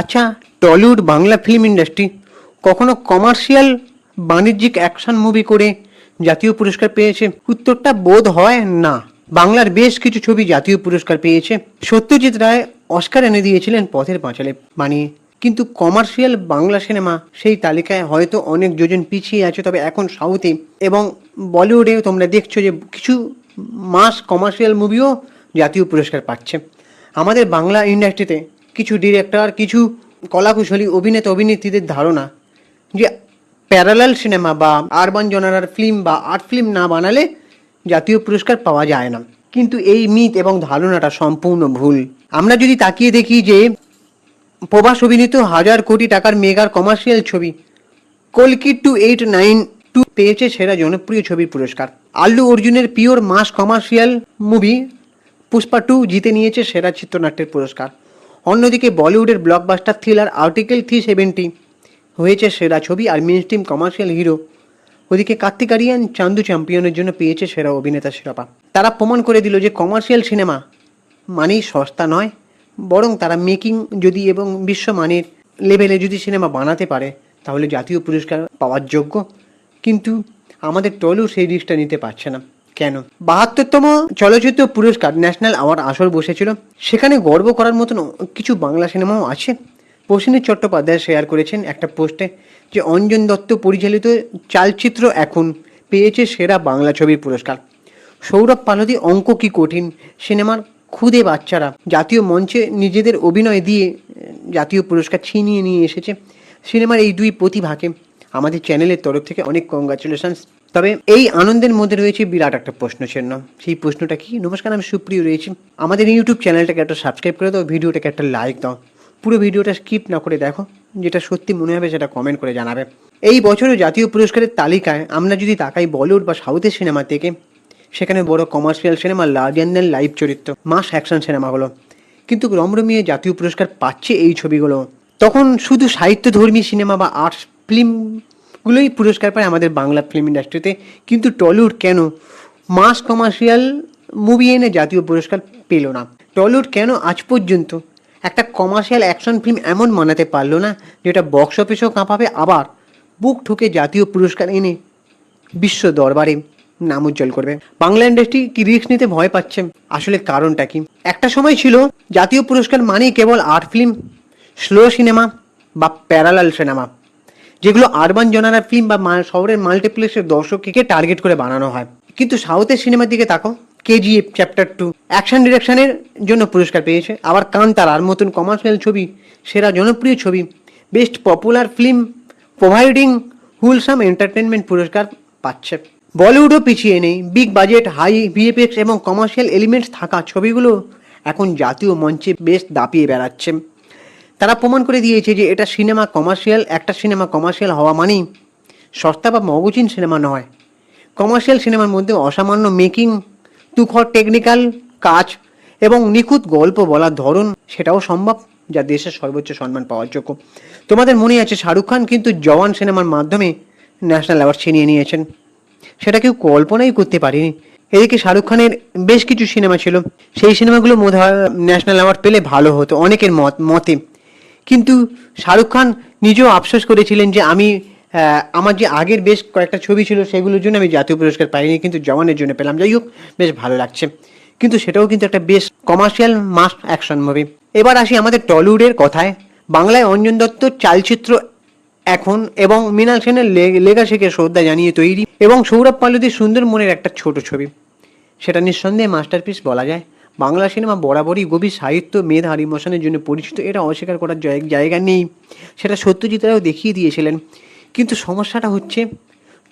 আচ্ছা, Tollywood Bangla film industry কখনো commercial বাণিজ্যিক অ্যাকশন মুভি করে জাতীয় পুরস্কার পেয়েছে? উত্তরটা বোধ হয় না। বাংলার বেশ কিছু ছবি জাতীয় পুরস্কার পেয়েছে। সত্যজিৎ রায় অস্কার এনে দিয়েছিলেন পথের পাঁচালী বানিয়ে, কিন্তু কমার্শিয়াল বাংলা সিনেমা সেই তালিকায় হয়তো অনেক যোজন পিছিয়ে আছে। তবে এখন সাউথে এবং বলিউডে তোমরা দেখছো যে কিছু মাস কমার্শিয়াল মুভিও জাতীয় পুরস্কার পাচ্ছে। আমাদের বাংলা ইন্ডাস্ট্রিতে কিছু ডিরেক্টর, কিছু কলাকুশলী অভিনেতা অভিনেত্রীদের ধারণা যে প্যারালাল সিনেমা বা আরবান জনারার ফিল্ম বা আর্ট ফিল্ম না বানালে জাতীয় পুরস্কার পাওয়া যায় না। কিন্তু এই মিথ এবং ধারণাটা সম্পূর্ণ ভুল। আমরা যদি তাকিয়ে দেখি যে প্রভাস অভিনীত 1000 কোটি টাকার মেগার কমার্শিয়াল ছবি কলকি 2892 পেয়েছে সেরা জনপ্রিয় ছবির পুরস্কার। আল্লু অর্জুনের pure mass commercial movie Pushpa 2 জিতে নিয়েছে সেরা চিত্রনাট্যের পুরস্কার। অন্যদিকে বলিউডের ব্লকবাস্টার থ্রিলার আর্টিকেল 370 হয়েছে সেরা ছবি আর মেন স্ট্রিম কমার্শিয়াল হিরো ওদিকে কার্তিক আরিয়ান চান্দু চ্যাম্পিয়নের জন্য পেয়েছে সেরা অভিনেতা শিরোপা। তারা প্রমাণ করে দিল যে কমার্শিয়াল সিনেমা মানেই সস্তা নয়, বরং তারা মেকিং যদি এবং বিশ্বমানের লেভেলে যদি সিনেমা বানাতে পারে তাহলে জাতীয় পুরস্কার পাওয়ার যোগ্য। কিন্তু আমাদের টলিউড সেই রিস্কটা নিতে পারছে না। কেন? 72তম চলচ্চিত্র পুরস্কার ন্যাশনাল অ্যাওয়ার্ড আসর বসেছিল, সেখানে গর্ব করার মতন কিছু বাংলা সিনেমাও আছে। প্রসেনজিৎ চট্টোপাধ্যায় শেয়ার করেছেন একটা পোস্টে যে অঞ্জন দত্ত পরিচালিত চালচিত্র এখন পেয়েছে সেরা বাংলা ছবির পুরস্কার। সৌরভ পালদি অঙ্ক কি কঠিন সিনেমার খুদে বাচ্চারা জাতীয় মঞ্চে নিজেদের অভিনয় দিয়ে জাতীয় পুরস্কার ছিনিয়ে নিয়ে এসেছে। সিনেমার এই দুই প্রতিভাকে আমাদের চ্যানেলের তরফ থেকে অনেক কংগ্রাচুলেশনস। তবে এই আনন্দের মধ্যে রয়েছে বিরাট একটা প্রশ্ন চিহ্ন। সেই প্রশ্নটা কি? নমস্কার, আমি সুপ্রিয় রয়েছি। আমাদের ইউটিউব চ্যানেলটাকে একটা সাবস্ক্রাইব করে দাও, ভিডিওটাকে একটা লাইক দাও, পুরো ভিডিওটা স্কিপ না করে দেখো, যেটা সত্যি মনে হবে সেটা কমেন্ট করে জানাবে। এই বছরও জাতীয় পুরস্কারের তালিকায় আমরা যদি তাকাই বলিউড বা সাউথের সিনেমা থেকে, সেখানে বড় commercial cinema, larger than life চরিত্র, মাস অ্যাকশন সিনেমাগুলো, কিন্তু রমরমিয়ে জাতীয় পুরস্কার পাচ্ছে এই ছবিগুলো। তখন শুধু সাহিত্যধর্মী সিনেমা বা আর্টস ফিল্মগুলোই পুরস্কার পায় আমাদের বাংলা ফিল্ম ইন্ডাস্ট্রিতে। কিন্তু টলিউড কেন মাস কমার্শিয়াল মুভি এনে জাতীয় পুরস্কার পেল না? টলিউড কেন আজ পর্যন্ত একটা কমার্শিয়াল অ্যাকশন ফিল্ম এমন বানাতে পারলো না যেটা বক্স অফিসেও কাঁপাবে, আবার বুক ঠুকে জাতীয় পুরস্কার এনে বিশ্ব দরবারে নাম উজ্জ্বল করবে? বাংলা ইন্ডাস্ট্রি কি রিস্ক নিতে ভয় পাচ্ছে? আসলে কারণটা কি? একটা সময় ছিল জাতীয় পুরস্কার মানেই কেবল আর্ট ফিল্ম, স্লো সিনেমা বা প্যারালাল সিনেমা, যেগুলো আরবান জনারার ফিল্ম বা শহরের মাল্টিপ্লেক্সের দর্শককে টার্গেট করে বানানো হয়। কিন্তু সাউথের সিনেমার দিকে তাকাও, কেজিএফ চ্যাপ্টার 2 অ্যাকশন ডিরেকশনের জন্য পুরস্কার পেয়েছে। আবার কান্তারার মতন কমার্শিয়াল ছবি সেরা জনপ্রিয় ছবি, best popular film providing wholesome entertainment পুরস্কার পাচ্ছে। বলিউডও পিছিয়ে নেই, বিগ বাজেট, হাই ভিএফএক্স এবং কমার্শিয়াল এলিমেন্টস থাকা ছবিগুলো এখন জাতীয় মঞ্চে বেশ দাপিয়ে বেড়াচ্ছে। তারা প্রমাণ করে দিয়েছে যে এটা সিনেমা কমার্শিয়াল, একটা সিনেমা কমার্শিয়াল হওয়া মানেই সস্তা বা মগজিন সিনেমা নয়। কমার্শিয়াল সিনেমার মধ্যে অসামান্য মেকিং, তুখর টেকনিক্যাল কাজ এবং নিখুঁত গল্প বলার ধরন, সেটাও সম্ভব, যা দেশের সর্বোচ্চ সম্মান পাওয়ার যোগ্য। তোমাদের মনে আছে শাহরুখ খান কিন্তু জওয়ান সিনেমার মাধ্যমে ন্যাশনাল অ্যাওয়ার্ড ছিনিয়ে নিয়েছেন, সেটা কেউ কল্পনাই করতে পারেনি। এদিকে শাহরুখ খানের বেশ কিছু সিনেমা ছিল, সেই সিনেমাগুলো মধ্যে ন্যাশনাল অ্যাওয়ার্ড পেলে ভালো হতো অনেকের মতে। কিন্তু শাহরুখ খান নিজেও আফসোস করেছিলেন যে আমি আমার যে আগের বেশ কয়েকটা ছবি ছিল সেগুলোর জন্য আমি জাতীয় পুরস্কার পাইনি, কিন্তু জওয়ানের জন্য পেলাম। যাই হোক, বেশ ভালো লাগছে। কিন্তু সেটাও কিন্তু একটা বেশ কমার্শিয়াল মাস অ্যাকশন মুভি। এবার আসি আমাদের টলিউডের কথায়। বাংলায় অঞ্জন দত্ত চালচিত্র এখন এবং মৃণাল সেনের লেগাসিকে শ্রদ্ধা জানিয়ে তৈরি এবং সৌরভ পালুদির সুন্দর মনের একটা ছোট ছবি, সেটা নিঃসন্দেহে মাস্টারপিস বলা যায়। বাংলা সিনেমা বরাবরই গভীর সাহিত্য, মেধা আর ইমোশনের জন্য পরিচিত, এটা অস্বীকার করার জায়গা নেই, সেটা সত্যজিৎ রায়ও দেখিয়ে দিয়েছিলেন। কিন্তু সমস্যাটা হচ্ছে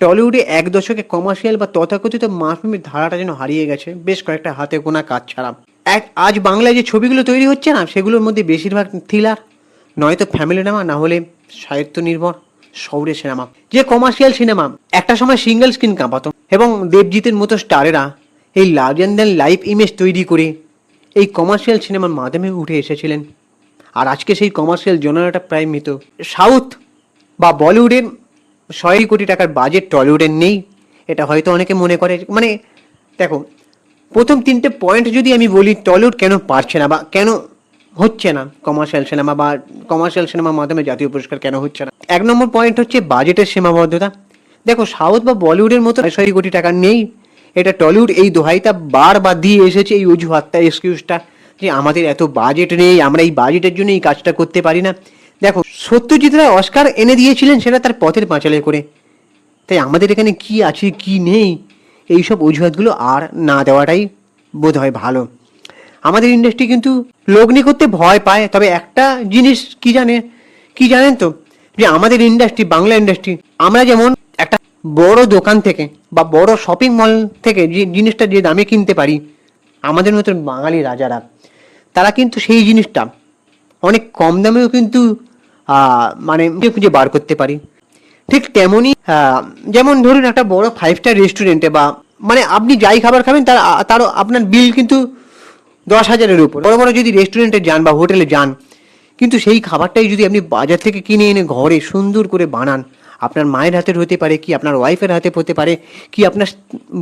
টলিউডে এক দশকে কমার্শিয়াল বা তথাকথিত মাস মুভির ধারাটা যেন হারিয়ে গেছে, বেশ কয়েকটা হাতে গোনা কাজ ছাড়া। আজ বাংলায় যে ছবিগুলো তৈরি হচ্ছে না, সেগুলোর মধ্যে বেশিরভাগ থ্রিলার, নয়তো ফ্যামিলি ড্রামা, না হলে সাহিত্য নির্ভর শহুরে সিনেমা। যে কমার্শিয়াল সিনেমা একটা সময় সিঙ্গেল স্ক্রিন কাঁপাতো এবং দেবজিতের মতো স্টারেরা এই লার্জার দ্যান লাইফ ইমেজ তৈরি করে এই কমার্শিয়াল সিনেমার মাধ্যমে উঠে এসেছিলেন, আর আজকে সেই কমার্শিয়াল জনারাটা প্রায় মৃত। সাউথ বা বলিউডের 100 কোটি টাকার বাজেট টলিউডের নেই, এটা হয়তো অনেকে মনে করে। মানে দেখো, প্রথম 3টে পয়েন্ট যদি আমি বলি টলিউড কেন পারছে না বা কেন হচ্ছে না কমার্শিয়াল সিনেমা, বা কমার্শিয়াল সিনেমার মাধ্যমে জাতীয় পুরস্কার কেন হচ্ছে না? 1 নম্বর পয়েন্ট হচ্ছে বাজেটের সীমাবদ্ধতা। দেখো, সাউথ বা বলিউডের মতো 6 কোটি টাকা নেই। এটা টলিউড এই দোহাইটা বারবার দিয়ে এসেছে, এই অজুহাতটা, এক্সকিউজটা, যে আমাদের এত বাজেট নেই, আমরা এই বাজেটের জন্য এই কাজটা করতে পারি না। দেখো, সত্যজিৎ রায় অস্কার এনে দিয়েছিলেন সেটা তার পথের পাঁচালে করে। তাই আমাদের এখানে কি আছে কি নেই এইসব অজুহাতগুলো আর না দেওয়াটাই বোধ হয় ভালো। আমাদের ইন্ডাস্ট্রি কিন্তু লগ্নি করতে ভয় পায়, তবে একটা জিনিস কি জানেন তো, যে আমাদের ইন্ডাস্ট্রি, বাংলা ইন্ডাস্ট্রি, আমরা যেমন একটা বড় দোকান থেকে বা বড় শপিং মল থেকে যে জিনিসটা যে দামে কিনতে পারি, আমাদের মতন বাঙালি রাজারা তারা কিন্তু সেই জিনিসটা অনেক কম দামেও কিন্তু মানে খুঁজে বার করতে পারি। ঠিক তেমনই যেমন ধরুন একটা বড় 5 স্টার রেস্টুরেন্টে, বা মানে আপনি যাই খাবার খাবেন তারও আপনার বিল কিন্তু 10,000-এর উপর। বড় বড় যদি রেস্টুরেন্টে যান বা হোটেলে যান, কিন্তু সেই খাবারটাই যদি আপনি বাজার থেকে কিনে এনে ঘরে সুন্দর করে বানান, আপনার মায়ের হাতের হতে পারে, কি আপনার ওয়াইফের হাতে হতে পারে, কি আপনার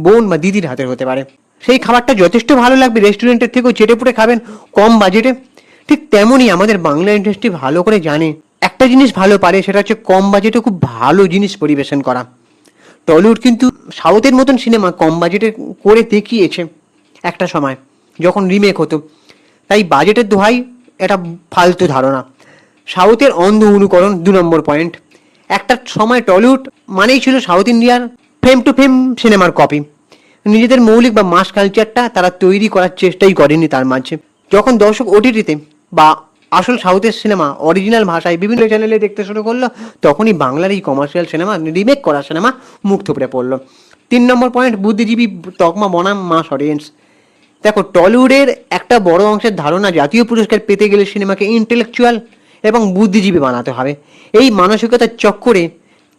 বোন বা দিদির হাতের হতে পারে, সেই খাবারটা যথেষ্ট ভালো লাগবে, রেস্টুরেন্টের থেকেও চেটে পুটে খাবেন কম বাজেটে। ঠিক তেমনই আমাদের বাংলা ইন্ডাস্ট্রি ভালো করে জানে একটা জিনিস ভালো পারে, সেটা হচ্ছে কম বাজেটে খুব ভালো জিনিস পরিবেশন করা। টলিউড কিন্তু সাউথের মতন সিনেমা কম বাজেটে করে দেখিয়েছে একটা সময় যখন রিমেক হতো। তাই বাজেটের দোহাই এটা ফালতু ধারণা, সাউথের অন্ধ অনুকরণ। 2 নম্বর পয়েন্ট, একটা সময় টলিউড মানেই ছিল সাউথ ইন্ডিয়ার ফ্রেম টু ফ্রেম সিনেমার কপি। নিজেদের মৌলিক বা মাস কালচারটা তারা তৈরি করার চেষ্টাই করেনি তার মাঝে। যখন দর্শক ওটিটিতে বা আসল সাউথের সিনেমা অরিজিনাল ভাষায় বিভিন্ন চ্যানেলে দেখতে শুরু করলো, তখনই বাংলার এই কমার্শিয়াল সিনেমা, রিমেক করা সিনেমা মুখ থুবড়ে পড়লো। 3 নম্বর পয়েন্ট, বুদ্ধিজীবী তকমা বনাম মাস অডিয়েন্স। দেখো, টলিউডের একটা বড় অংশের ধারণা জাতীয় পুরস্কার পেতে গেলে সিনেমাকে ইন্টেলেকচুয়াল এবং বুদ্ধিজীবী বানাতে হবে। এই মানসিকতার চক্করে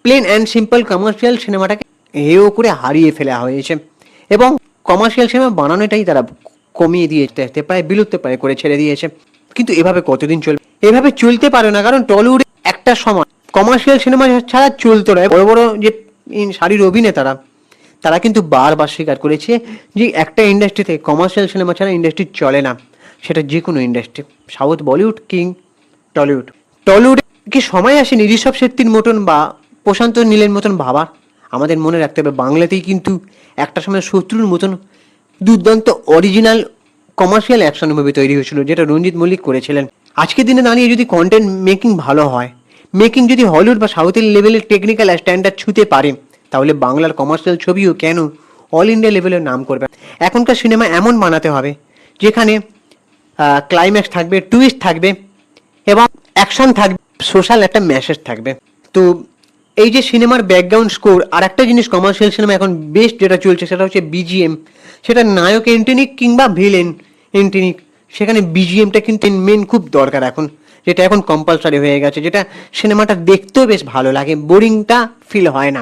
প্লেন অ্যান্ড সিম্পল কমার্শিয়াল সিনেমাটাকে হেয় করে হারিয়ে ফেলা হয়েছে, এবং কমার্শিয়াল সিনেমা বানানোটাই তারা কমিয়ে দিয়েছে, প্রায় বিলুপ্ত প্রায় করে ছেড়ে দিয়েছে। কিন্তু এভাবে কতদিন চলবে? এভাবে চলতে পারে না, কারণ টলিউডে একটা সময় কমার্শিয়াল সিনেমা ছাড়া চলতো না। বড় বড় যে শাড়ির অভিনেতারা, তারা কিন্তু বারবার স্বীকার করেছে যে একটা ইন্ডাস্ট্রিতে কমার্শিয়াল সিনেমা ছাড়া ইন্ডাস্ট্রি চলে না, সেটা যে কোনো ইন্ডাস্ট্রি, সাউথ, বলিউড কিং টলিউড। টলিউডে কি সময় আসেনি ঋষভ শেট্টির মতন বা প্রশান্ত নীলের মতন ভাবা? আমাদের মনে রাখতে হবে, বাংলাতেই কিন্তু একটা সময় শত্রুর মতন দুর্দান্ত অরিজিনাল কমার্শিয়াল অ্যাকশন মুভি তৈরি হয়েছিল, যেটা রঞ্জিত মল্লিক করেছিলেন। আজকের দিনে দাঁড়িয়ে যদি কন্টেন্ট মেকিং ভালো হয়, মেকিং যদি হলিউড বা সাউথের লেভেলের টেকনিক্যাল স্ট্যান্ডার্ড ছুঁতে পারে, তাহলে বাংলার কমার্শিয়াল ছবিও কেন অল ইন্ডিয়া লেভেলের নাম করবে। এখনকার সিনেমা এমন বানাতে হবে যেখানে ক্লাইম্যাক্স থাকবে, টুইস্ট থাকবে, এবং অ্যাকশন থাকবে, সোশ্যাল একটা মেসেজ থাকবে। তো এই যে সিনেমার ব্যাকগ্রাউন্ড স্কোর, আর একটা জিনিস কমার্শিয়াল সিনেমা এখন বেস্ট যেটা চলছে সেটা হচ্ছে বিজিএম। সেটা নায়ক এন্ট্রিনিক কিংবা ভিলেন এন্ট্রিনিক, সেখানে বিজিএমটা কিন্তু মেন খুব দরকার এখন, যেটা এখন কম্পালসারি হয়ে গেছে, যেটা সিনেমাটা দেখতেও বেশ ভালো লাগে, বোরিংটা ফিল হয় না।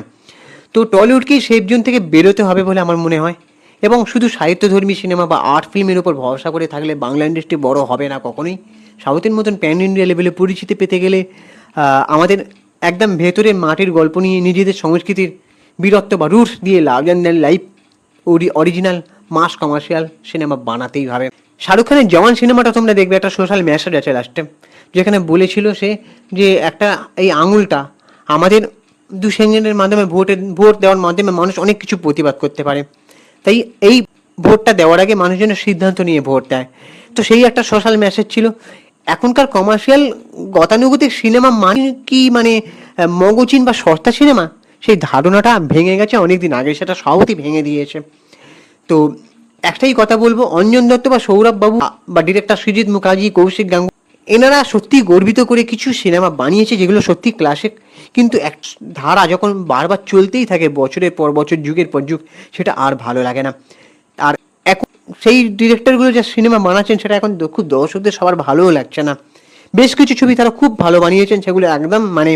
তো টলিউডকেই সেফ জোন থেকে বেরোতে হবে বলে আমার মনে হয়, এবং শুধু সাহিত্যধর্মী সিনেমা বা আর্ট ফিল্মের উপর ভরসা করে থাকলে বাংলা ইন্ডাস্ট্রি বড় হবে না কখনোই। সাউথের মতন প্যান ইন্ডিয়া লেভেলে পরিচিতি পেতে গেলে আমাদের একদম ভেতরে মাটির গল্প নিয়ে নিজেদের সংস্কৃতির বীরত্ব বা রুটস দিয়ে larger than life original mass commercial cinema বানাতেই হবে। শাহরুখ খানের জওয়ান সিনেমাটা তোমরা দেখবে, একটা সোশ্যাল মেসেজ আছে লাস্টে, যেখানে বলেছিল সে যে একটা এই আঙুলটা আমাদের 2 সেকেন্ডের মাধ্যমে ভোট দেওয়ার মাধ্যমে মানুষ অনেক কিছু প্রতিবাদ করতে পারে। তাই এই ভোটটা দেওয়ার আগে মানুষ যেন সিদ্ধান্ত নিয়ে ভোট দেয়। তো সেই একটা সোশ্যাল মেসেজ ছিল। এখনকার কমার্শিয়াল গতানুগতিক সিনেমা মানে কি, মানে মগজিন বা সস্তা সিনেমা, সেই ধারণাটা ভেঙে গেছে অনেকদিন আগে, সেটা সাউথই ভেঙে দিয়েছে। তো একটাই কথা বলবো, অঞ্জন দত্ত বা সৌরভ বাবু বা ডিরেক্টর সৃজিত মুখার্জি, কৌশিক গাঙ্গুলি, এনারা সত্যি গর্বিত করে কিছু সিনেমা বানিয়েছে যেগুলো সত্যি ক্লাসিক, কিন্তু এক ধারা যখন বারবার চলতেই থাকে বছরের পর বছর, যুগের পর যুগ, সেটা আর ভালো লাগে না। আর এখন সেই ডিরেক্টরগুলো যে সিনেমা বানাচ্ছেন সেটা এখন খুব দর্শকদের সবার ভালোও লাগছে না। বেশ কিছু ছবি তারা খুব ভালো বানিয়েছেন, সেগুলো একদম মানে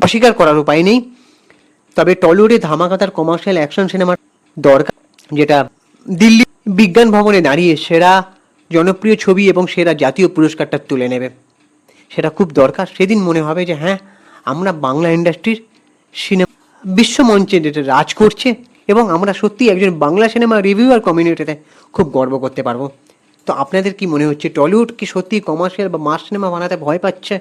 অস্বীকার করার উপায় নেই। তবে টলিউডে ধামাকাতার কমার্শিয়াল অ্যাকশন সিনেমার দরকার, যেটা দিল্লি বিজ্ঞান ভবনে দাঁড়িয়ে সেরা জনপ্রিয় ছবি এবং সেরা জাতীয় পুরস্কারটা তুলে নেবে, সেটা খুব দরকার। সেদিন মনে হবে যে হ্যাঁ, আমরা বাংলা ইন্ডাস্ট্রির সিনেমা বিশ্বমঞ্চে যেটা রাজ করছে, এবং আমরা সত্যি একজন বাংলা সিনেমা রিভিউয়ার কমিউনিটিতে খুব গর্ব করতে পারবো। তো আপনাদের কি মনে হচ্ছে, টলিউড কি সত্যি কমার্শিয়াল বা মাস সিনেমা বানাতে ভয় পাচ্ছে,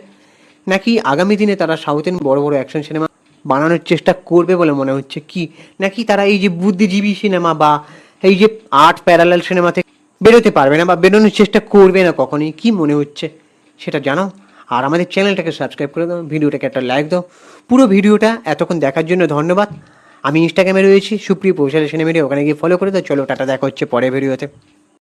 নাকি আগামী দিনে তারা সাউথের বড় বড় অ্যাকশন সিনেমা বানানোর চেষ্টা করবে বলে মনে হচ্ছে, কি নাকি তারা এই যে বুদ্ধিজীবী সিনেমা বা এই যে আর্ট প্যারালাল সিনেমা থেকে বেরোতে পারবে না বা বেরোনোর চেষ্টা করবে না কখনই, কি মনে হচ্ছে সেটা জানাও। আর আমাদের চ্যানেলটাকে সাবস্ক্রাইব করে দাও, ভিডিওটাকে একটা লাইক দাও। পুরো ভিডিওটা এতক্ষণ দেখার জন্য ধন্যবাদ। আমি ইনস্টাগ্রামে রয়েছি সুপ্রিয় পৌঁছালে সিনেমেডি, ওখানে গিয়ে ফলো করে দাও। চলো টাটা, দেখা হচ্ছে পরের ভিডিওতে।